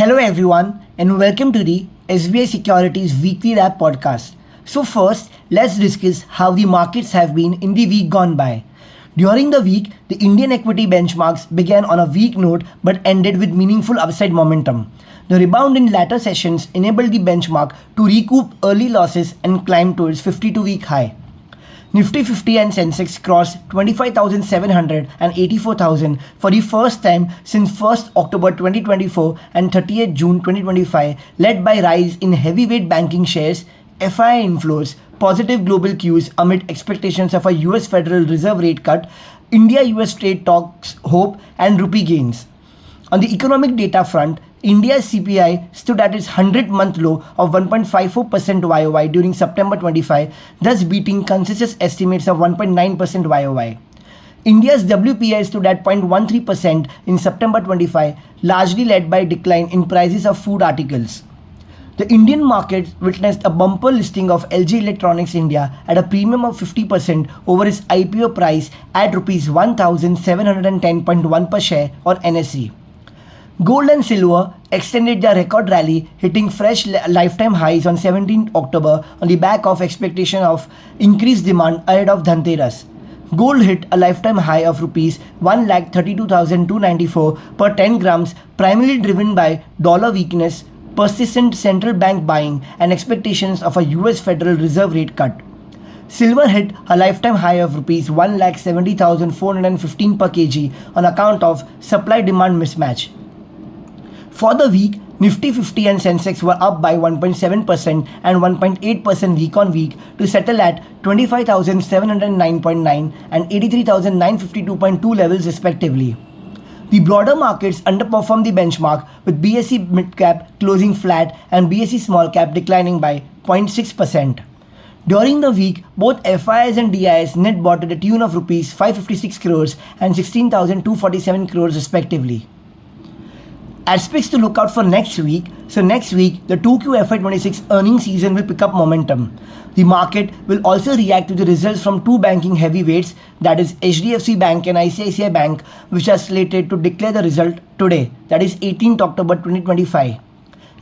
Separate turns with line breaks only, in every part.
Hello everyone and welcome to the SBI Securities Weekly Wrap podcast. So first, let's discuss how the markets have been in the week gone by. During the week, the Indian equity benchmarks began on a weak note but ended with meaningful upside momentum. The rebound in latter sessions enabled the benchmark to recoup early losses and climb towards 52-week high. Nifty 50 and Sensex crossed 25,700 and 84,000 for the first time since 1st October 2024 and 30th June 2025, led by rise in heavyweight banking shares, FII inflows, positive global cues amid expectations of a US Federal Reserve rate cut, India-US trade talks hope, and rupee gains. On the economic data front, India's CPI stood at its 100-month low of 1.54% YOY during September 25, thus beating consensus estimates of 1.9% YOY. India's WPI stood at 0.13% in September 25, largely led by a decline in prices of food articles. The Indian market witnessed a bumper listing of LG Electronics India at a premium of 50% over its IPO price at Rs 1,710.1 per share on NSE. Gold and silver extended their record rally, hitting fresh lifetime highs on 17 October on the back of expectation of increased demand ahead of Dhanteras. Gold hit a lifetime high of Rs 1,32,294 per 10 grams, primarily driven by dollar weakness, persistent central bank buying, and expectations of a US Federal Reserve rate cut. Silver hit a lifetime high of Rs 1,70,415 per kg on account of supply-demand mismatch. For the week, Nifty 50 and Sensex were up by 1.7% and 1.8% week on week to settle at 25,709.9 and 83,952.2 levels respectively. The broader markets underperformed the benchmark, with BSE mid-cap closing flat and BSE small-cap declining by 0.6%. During the week, both FIIs and DIIs net bought at a tune of Rs 556 crores and 16,247 crores respectively. Aspects to look out for next week. So next week, the 2Q FY26 earnings season will pick up momentum. The market will also react to the results from two banking heavyweights, that is HDFC Bank and ICICI Bank, which are slated to declare the result today, that is 18th October 2025.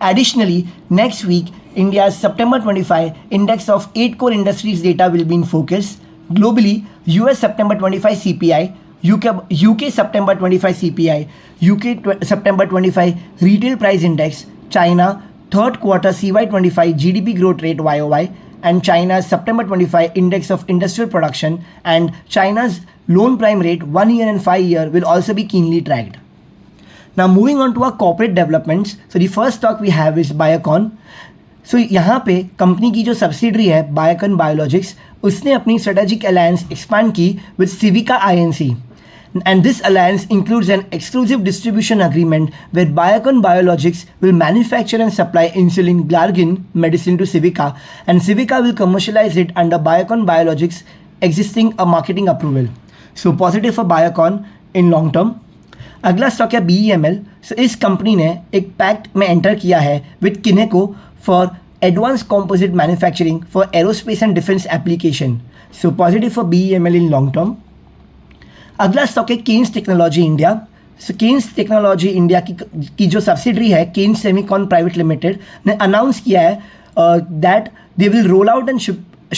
Additionally, next week, India's September 25 index of 8 core industries data will be in focus. Globally, US September 25 CPI, UK September 25 CPI, UK September 25 Retail Price Index, China third quarter CY25 GDP growth rate YOY, and China's September 25 Index of Industrial Production and China's loan prime rate 1 year and 5 year will also be keenly tracked. Now moving on to our corporate developments. So the first stock we have is Biocon. So यहाँ पे company की जो subsidiary है Biocon Biologics, उसने अपनी strategic alliance expand की with Civica INC. And this alliance includes an exclusive distribution agreement where Biocon Biologics will manufacture and supply insulin glargine medicine to Civica, and Civica will commercialize it under Biocon Biologics existing a marketing approval. So positive for Biocon in long term. अगला stock है BEML. So इस company ने एक pact में enter किया है with किनेको for advance composite manufacturing for aerospace and defence application. So positive for BEML in long term. अगला स्टॉक है केन्स टेक्नोलॉजी इंडिया. सो केन्स टेक्नोलॉजी इंडिया की जो सब्सिडरी है केन्स सेमीकॉन प्राइवेट लिमिटेड ने अनाउंस किया है that they will roll out and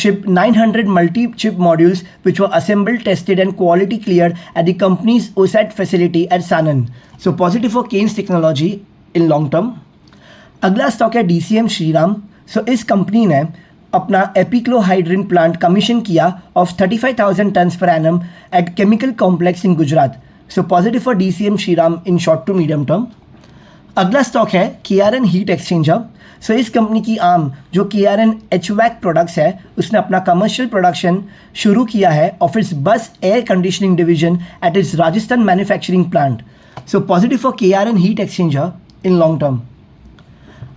ship 900 multi-chip modules which were assembled, tested and quality cleared at the company's OSAT facility at Sanand. So positive for Kaynes Technology in long term. अगला stock है DCM Shriram. So इस company ने अपना epichlorohydrin plant commission किया of 35,000 tons पर एनम at chemical complex in Gujarat. So positive for DCM Shriram in short to medium term. अगला stock है KRN हीट एक्सचेंजर. सो इस कंपनी की आर्म जो KRN HVAC प्रोडक्ट्स है उसने अपना कमर्शियल प्रोडक्शन शुरू किया है of its bus air conditioning division at its Rajasthan manufacturing plant. So positive for KRN heat exchanger in long term.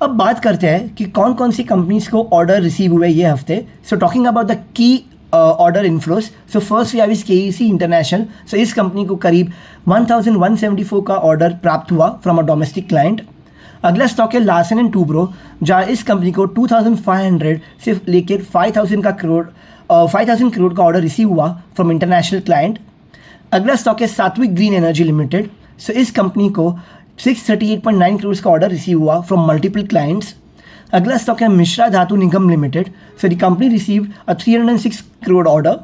अब बात करते हैं कि कौन कौन सी कंपनीज को ऑर्डर रिसीव हुए ये हफ्ते. So talking about the key order inflows. So first we have is KEC international. So इस कंपनी को करीब 1174 का ऑर्डर प्राप्त हुआ फ्रॉम अ डोमेस्टिक क्लाइंट. अगला स्टॉक है लार्सन एंड टूब्रो, जहाँ इस कंपनी को 2500 सिर्फ लेकर 5000 करोड़ का ऑर्डर रिसीव हुआ फ्रॉम इंटरनेशनल क्लाइंट. अगला स्टॉक है सात्विक ग्रीन एनर्जी लिमिटेड. सो इस कंपनी को 638.9 crores का ऑर्डर रिसीव हुआ फ्रॉम मल्टीपल क्लाइंट्स. अगला स्टॉक है Mishra Dhatu Nigam limited. So the company received a 306 crore order.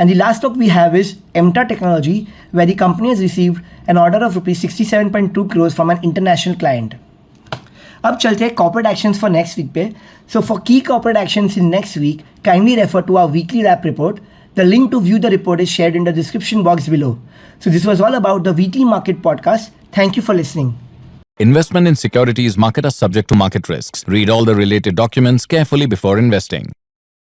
And the last stock we have is MTA Technology, where the company has received an order of rupees 67.2 crores from an international client. अब चलते हैं corporate actions for next week पे. So for key corporate actions in next week, kindly refer to our weekly wrap report. The link to view the report is shared in the description box below. So this was all about the weekly market podcast. Thank you for listening.
Investment in securities market are subject to market risks. Read all the related documents carefully before investing.